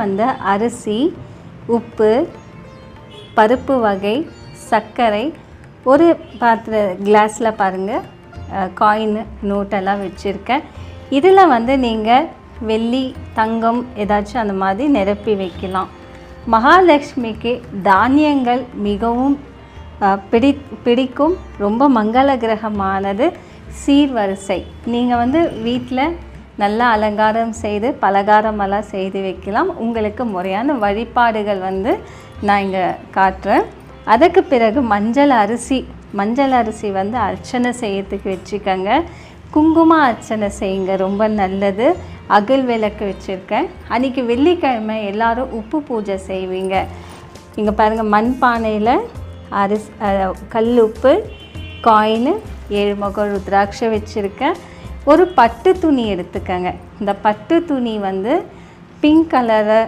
வந்து அரிசி, உப்பு, பருப்பு வகை, சர்க்கரை, ஒரு கிளாஸில் பாருங்கள் காயின் நோட்டெல்லாம் வச்சுருக்கேன். இதில் வந்து நீங்கள் வெள்ளி, தங்கம் ஏதாச்சும் அந்த மாதிரி நிரப்பி வைக்கலாம். மகாலட்சுமிக்கு தானியங்கள் மிகவும் பிடிக்கும். ரொம்ப மங்கள கிரகமானது சீர்வரிசை. நீங்கள் வந்து வீட்டில் நல்லா அலங்காரம் செய்து பலகாரமெல்லாம் செய்து வைக்கலாம். உங்களுக்கு முறையான வழிபாடுகள் வந்து நான் இங்கே காட்டுறேன். அதுக்கு பிறகு மஞ்சள் அரிசி வந்து அர்ச்சனை செய்யறதுக்கு வச்சுக்கோங்க. குங்கும அர்ச்சனை செய்யுங்க, ரொம்ப நல்லது. அகல் விளக்கு வச்சுருக்கேன். அன்றைக்கி வெள்ளிக்கிழமை எல்லோரும் உப்பு பூஜை செய்வீங்க. இங்கே பாருங்கள், மண்பானையில் கல் உப்பு, காயின், 7 முகம் ருத்ராட்சை வச்சுருக்கேன். ஒரு பட்டு துணி எடுத்துக்கங்க. இந்த பட்டு துணி வந்து பிங்க் கலரை